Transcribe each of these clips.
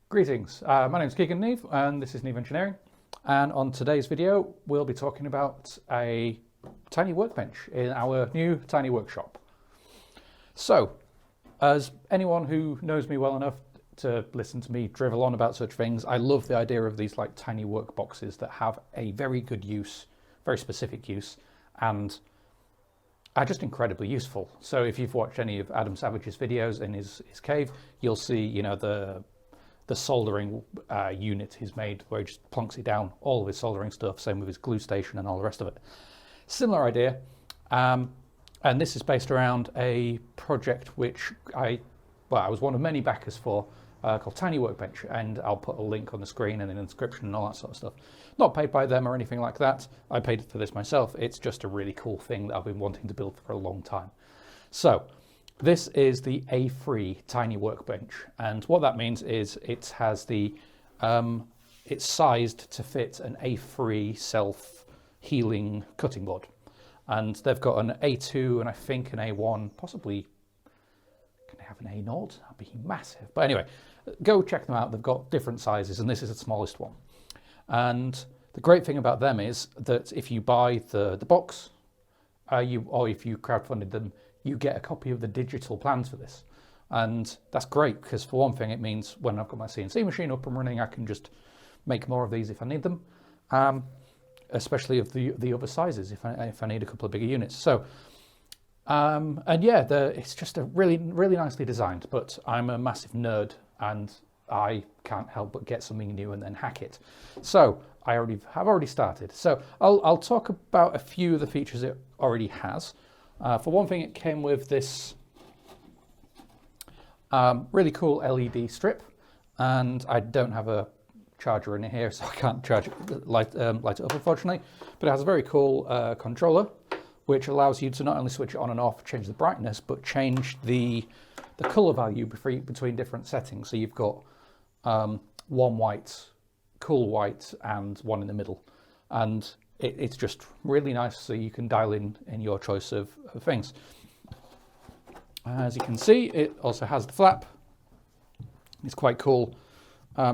Greetings, my name is Keegan Neve and this is Neve Engineering, and on today's video we'll be talking about a tiny workbench in our new tiny workshop. So, as anyone who knows me well enough to listen to me drivel on about such things, I love the idea of these like tiny work boxes that have a very good use, very specific use, and are just incredibly useful. So if you've watched any of Adam Savage's videos in his cave, you'll see, you know, the soldering unit he's made where he just plonks it down, all of his soldering stuff, same with his glue station and all the rest of it. Similar idea, and this is based around a project which I was one of many backers for, called Tiny Workbench, and I'll put a link on the screen and an inscription and all that sort of stuff. Not paid by them or anything like that, I paid for this myself. It's just a really cool thing that I've been wanting to build for a long time. So, this is the A3 Tiny Workbench, and what that means is it has the, it's sized to fit an A3 self-healing cutting board. And they've got an A2 and I think an A1, possibly, can they have an A0? That'd be massive. But anyway, go check them out. They've got different sizes and this is the smallest one. And the great thing about them is that if you buy the box, or if you crowdfunded them, you get a copy of the digital plans for this. And that's great because for one thing, it means when I've got my CNC machine up and running, I can just make more of these if I need them, especially of the other sizes if I need a couple of bigger units. So, and yeah, it's just a really nicely designed, but I'm a massive nerd and I can't help but get something new and then hack it. So have already started. So I'll talk about a few of the features it already has. For one thing, it came with this really cool LED strip, and I don't have a charger in here, so I can't charge it, light it up, unfortunately. But it has a very cool controller, which allows you to not only switch it on and off, change the brightness, but change the color value between different settings. So you've got one white, cool white, and one in the middle, and it's just really nice, so you can dial in your choice of things. As you can see, it also has the flap. It's quite cool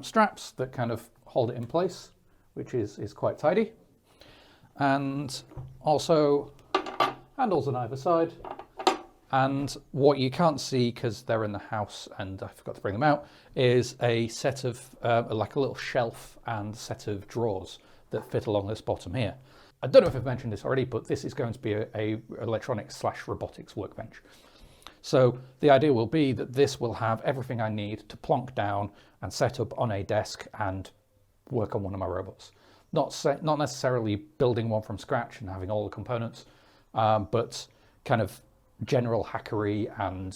straps that kind of hold it in place, which is quite tidy. And also handles on either side. And what you can't see, because they're in the house and I forgot to bring them out, is a set of, like a little shelf and set of drawers that fit along this bottom here. I don't know if I've mentioned this already, but this is going to be a electronics/robotics workbench. So the idea will be that this will have everything I need to plonk down and set up on a desk and work on one of my robots. Not necessarily building one from scratch and having all the components, but kind of general hackery and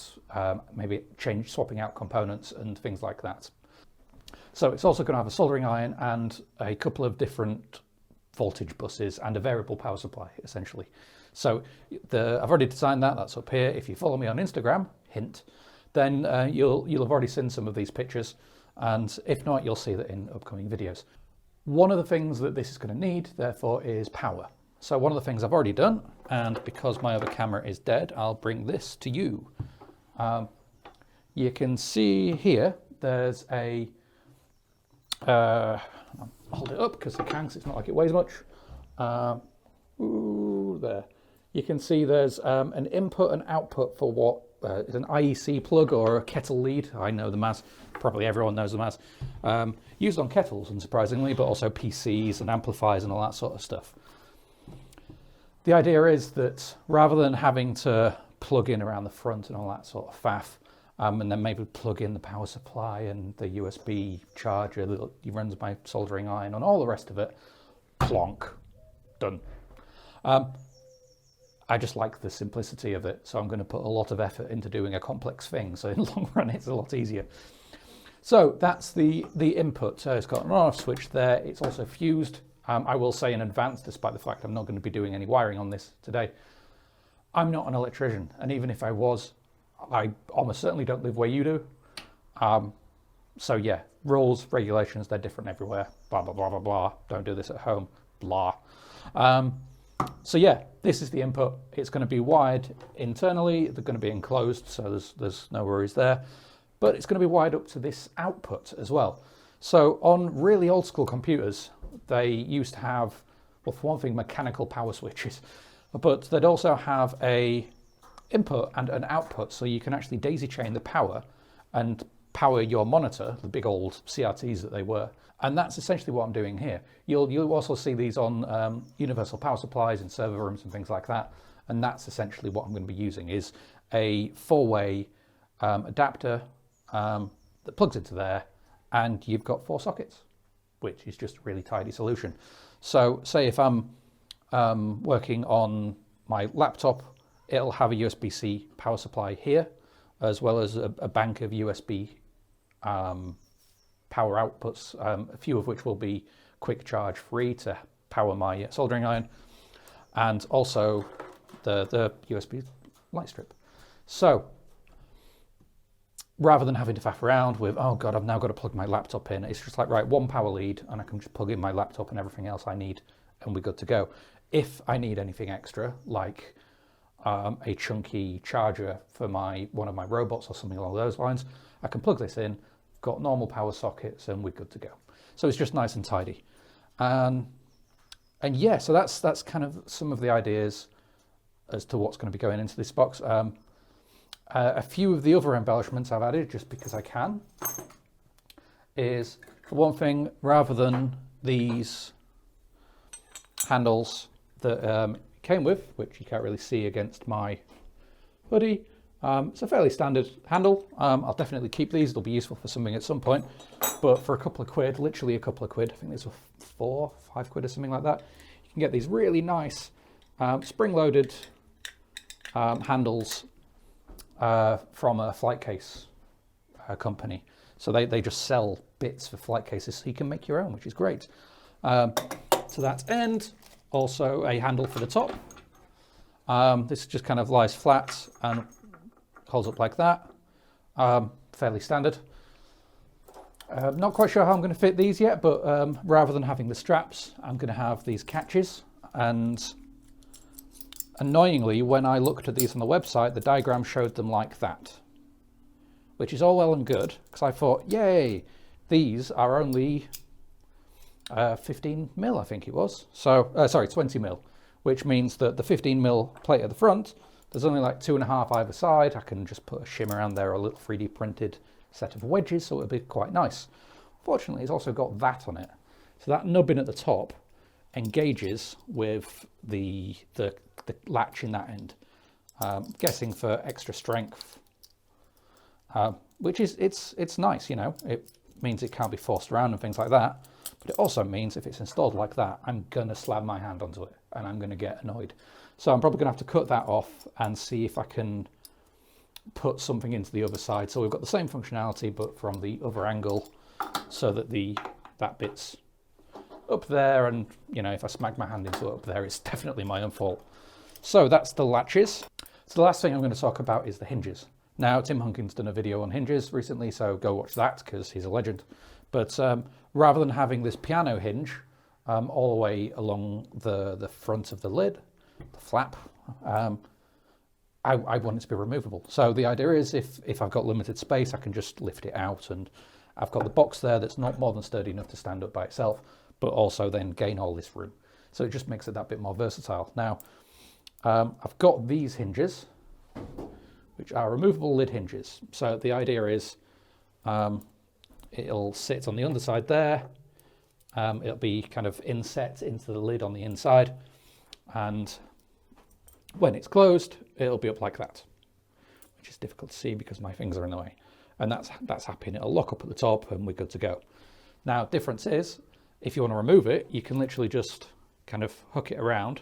maybe swapping out components and things like that. So it's also going to have a soldering iron and a couple of different voltage buses and a variable power supply, essentially. So I've already designed that, that's up here. If you follow me on Instagram, hint, then you'll have already seen some of these pictures, and if not, you'll see that in upcoming videos. One of the things that this is going to need, therefore, is power. So one of the things I've already done, and because my other camera is dead, I'll bring this to you. You can see here, there's a I'll hold it up because I can, 'cause it's not like it weighs much. There. You can see there's an input and output for what is an IEC plug or a kettle lead. I know them as, probably everyone knows them as. Used on kettles, unsurprisingly, but also PCs and amplifiers and all that sort of stuff. The idea is that rather than having to plug in around the front and all that sort of faff, and then maybe plug in the power supply and the USB charger that runs my soldering iron and all the rest of it, plonk, done. I just like the simplicity of it, so I'm going to put a lot of effort into doing a complex thing, so in the long run it's a lot easier. So that's the input. So it's got an on-off switch there, it's also fused. I will say in advance, despite the fact I'm not going to be doing any wiring on this today, I'm not an electrician, and even if I was, I almost certainly don't live where you do. So yeah, rules, regulations, they're different everywhere. Blah, blah, blah, blah, blah. Don't do this at home. Blah. So yeah, this is the input. It's going to be wired internally. They're going to be enclosed, so there's no worries there. but it's going to be wired up to this output as well. So on really old school computers, they used to have, well, for one thing, mechanical power switches, but they'd also have a input and an output, so you can actually daisy chain the power and power your monitor, the big old CRTs that they were. And that's essentially what I'm doing here. You'll also see these on universal power supplies in server rooms and things like that. And that's essentially what I'm going to be using, is a 4-way adapter that plugs into there, and you've got 4 sockets, which is just a really tidy solution. So say if I'm working on my laptop, it'll have a USB-C power supply here, as well as a bank of USB power outputs, a few of which will be quick charge free to power my soldering iron, and also the USB light strip. So rather than having to faff around with, oh God, I've now got to plug my laptop in, it's just like, right, one power lead and I can just plug in my laptop and everything else I need and we're good to go. If I need anything extra, like a chunky charger for one of my robots or something along those lines, I can plug this in, got normal power sockets, and we're good to go. So it's just nice and tidy. And yeah, so that's kind of some of the ideas as to what's going to be going into this box. A few of the other embellishments I've added, just because I can, is, for one thing, rather than these handles that came with, which you can't really see against my hoodie, it's a fairly standard handle. I'll definitely keep these, they'll be useful for something at some point, but for a couple of quid, literally a couple of quid, I think these were 4, 5 quid or something like that, you can get these really nice spring-loaded handles from a flight case company. So they just sell bits for flight cases, so you can make your own, which is great. To that end, also a handle for the top. This just kind of lies flat and holds up like that. Fairly standard. Not quite sure how I'm going to fit these yet, but rather than having the straps, I'm going to have these catches. And annoyingly, when I looked at these on the website, the diagram showed them like that, which is all well and good, because I thought, yay, these are only 15 mil, I think it was. So, sorry, 20 mil, which means that the 15 mil plate at the front, there's only like 2.5 either side. I can just put a shim around there, or a little 3D printed set of wedges, so it'll be quite nice. Fortunately, it's also got that on it. So that nubbin at the top engages with the latch in that end. Guessing for extra strength, which is, it's nice, you know. It means it can't be forced around and things like that. But it also means if it's installed like that, I'm going to slam my hand onto it and I'm going to get annoyed. So I'm probably going to have to cut that off and see if I can put something into the other side. So we've got the same functionality, but from the other angle, so that that bit's up there, and you know, if I smack my hand into it up there, it's definitely my own fault. So that's the latches. So the last thing I'm going to talk about is the hinges. Now, Tim Hunkin's done a video on hinges recently, so go watch that because he's a legend. But rather than having this piano hinge all the way along the front of the lid, the flap, I want it to be removable. So the idea is, if I've got limited space, I can just lift it out, and I've got the box there that's not more than sturdy enough to stand up by itself, but also then gain all this room. So it just makes it that bit more versatile. Now, I've got these hinges, which are removable lid hinges. So the idea is it'll sit on the underside there. It'll be kind of inset into the lid on the inside. And when it's closed, it'll be up like that, which is difficult to see because my fingers are in the way. And that's happy, and it'll lock up at the top and we're good to go. Now, difference is, if you want to remove it, you can literally just kind of hook it around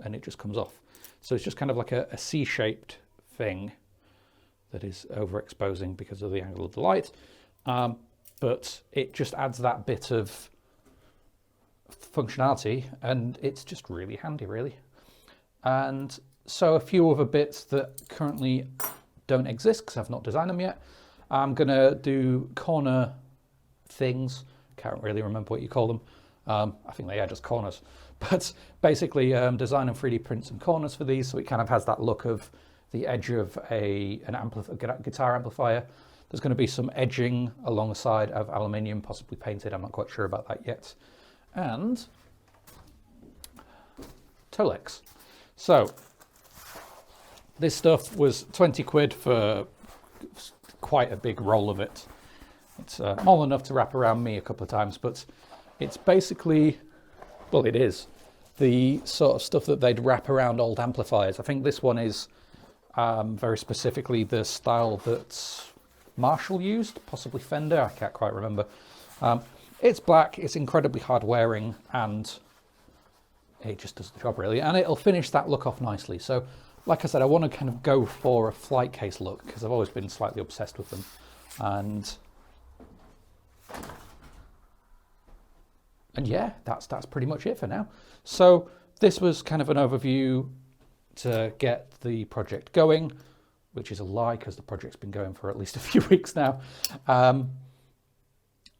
and it just comes off. So it's just kind of like a C-shaped thing that is overexposing because of the angle of the light. But it just adds that bit of functionality, and it's just really handy, really. And so a few other bits that currently don't exist because I've not designed them yet. I'm going to do corner things. Can't really remember what you call them. I think they are just corners. But basically design and 3D print some corners for these, so it kind of has that look of the edge of a guitar amplifier. There's going to be some edging along the side of aluminium, possibly painted. I'm not quite sure about that yet. And Tolex. So this stuff was 20 quid for quite a big roll of it. It's small enough to wrap around me a couple of times, but it's basically, well, it is the sort of stuff that they'd wrap around old amplifiers. I think this one is very specifically the style that Marshall used, possibly Fender, I can't quite remember. It's black, it's incredibly hard wearing, and it just does the job really, and it'll finish that look off nicely. So like I said, I want to kind of go for a flight case look because I've always been slightly obsessed with them. And yeah, that's pretty much it for now. So this was kind of an overview to get the project going, which is a lie because the project's been going for at least a few weeks now.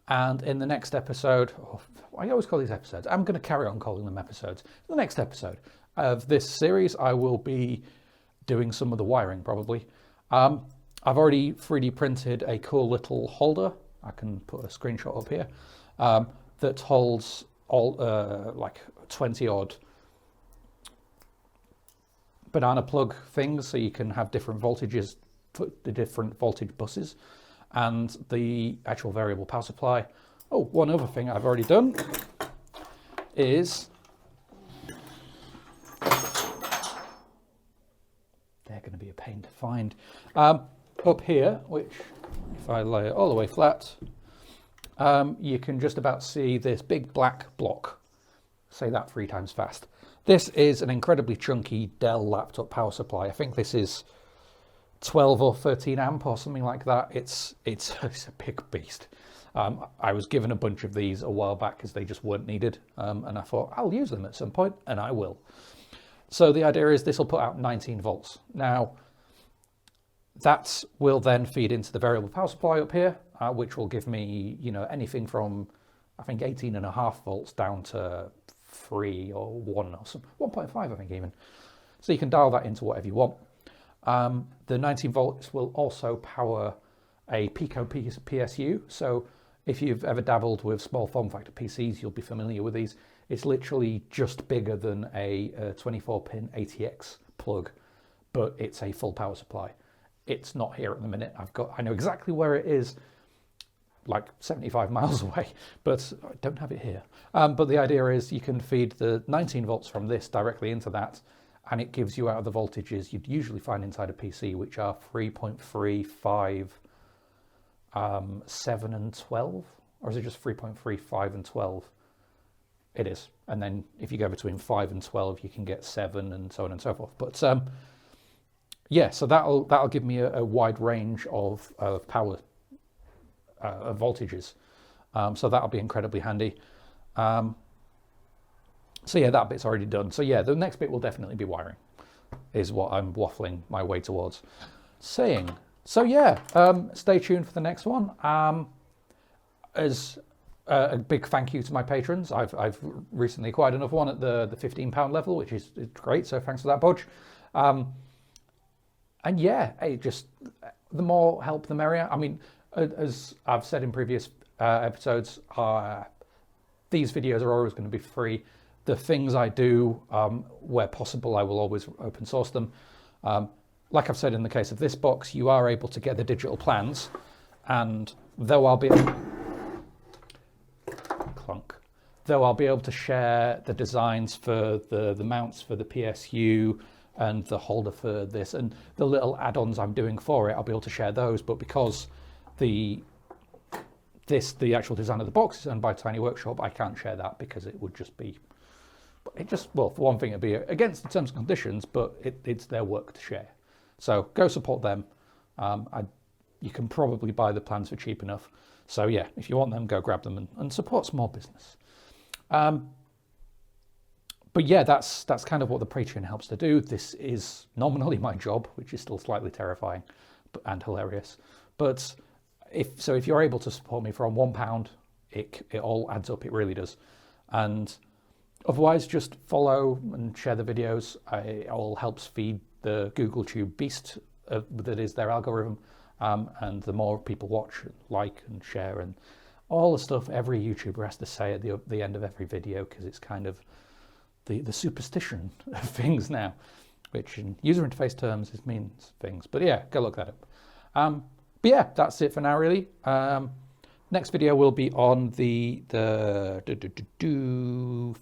And in the next episode, I always call these episodes, I'm going to carry on calling them episodes. In the next episode of this series, I will be doing some of the wiring probably. I've already 3D printed a cool little holder. I can put a screenshot up here that holds all like 20 odd banana plug things, so you can have different voltages, put the different voltage buses, and the actual variable power supply. Oh, one other thing I've already done is they're going to be a pain to find. Up here, which if I lay it all the way flat, you can just about see this big black block. Say that 3 times fast. This is an incredibly chunky Dell laptop power supply. I think this is 12 or 13 amp or something like that. It's a big beast. I was given a bunch of these a while back because they just weren't needed, and I thought I'll use them at some point, and I will. So the idea is this will put out 19 volts. Now that will then feed into the variable power supply up here, which will give me, you know, anything from I think 18.5 volts down to 3 or 1 or some 1.5 I think even. So you can dial that into whatever you want. The 19 volts will also power a Pico PSU. So if you've ever dabbled with small form factor PCs, you'll be familiar with these. It's literally just bigger than a 24-pin ATX plug, but it's a full power supply. It's not here at the minute. I know exactly where it is, like 75 miles away, but I don't have it here. But the idea is you can feed the 19 volts from this directly into that, and it gives you out of the voltages you'd usually find inside a PC, which are 3.3, 5, 7 and 12, or is it just 3.3, 5 and 12? It is. And then if you go between 5 and 12, you can get 7 and so on and so forth. But yeah, so that'll give me a wide range of power voltages. So that'll be incredibly handy. So yeah, that bit's already done. So yeah, the next bit will definitely be wiring, is what I'm waffling my way towards saying. So yeah, stay tuned for the next one. As a big thank you to my patrons. I've recently acquired another one at the £15 level, which is great. So thanks for that, Bodge. And yeah, hey, just the more help, the merrier. I mean, as I've said in previous episodes, these videos are always going to be free. The things I do, where possible, I will always open source them. Like I've said in the case of this box, you are able to get the digital plans, and though I'll be able to share the designs for the mounts for the PSU and the holder for this and the little add-ons I'm doing for it, I'll be able to share those. But because the actual design of the box is owned by Tiny Workshop, I can't share that because it would just be, well, for one thing, it'd be against the terms and conditions, but it's their work to share. So go support them. You can probably buy the plans for cheap enough. So yeah, if you want them, go grab them and support small business. But yeah, that's kind of what the Patreon helps to do. This is nominally my job, which is still slightly terrifying and hilarious. But if you're able to support me from £1, it all adds up. It really does. And otherwise, just follow and share the videos. It all helps feed the Google Tube beast that is their algorithm. And the more people watch, like and share, and all the stuff every YouTuber has to say at the end of every video, because it's kind of the superstition of things now, which in user interface terms means things. But yeah, go look that up. But yeah, that's it for now, really. Next video will be on the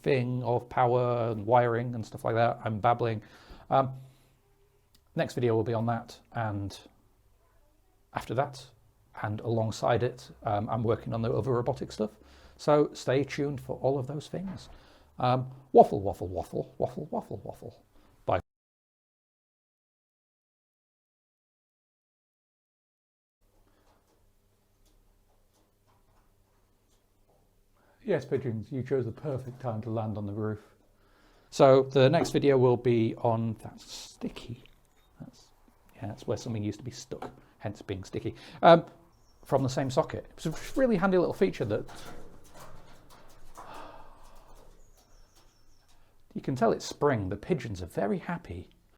thing of power and wiring and stuff like that. I'm babbling. Next video will be on that, and after that, and alongside it, I'm working on the other robotic stuff. So stay tuned for all of those things. Waffle, waffle, waffle, waffle, waffle, waffle. Bye. Yes, pigeons, you chose the perfect time to land on the roof. So the next video will be on, that's sticky. That's where something used to be stuck, hence being sticky. From the same socket. It's a really handy little feature that you can tell it's spring. The pigeons are very happy.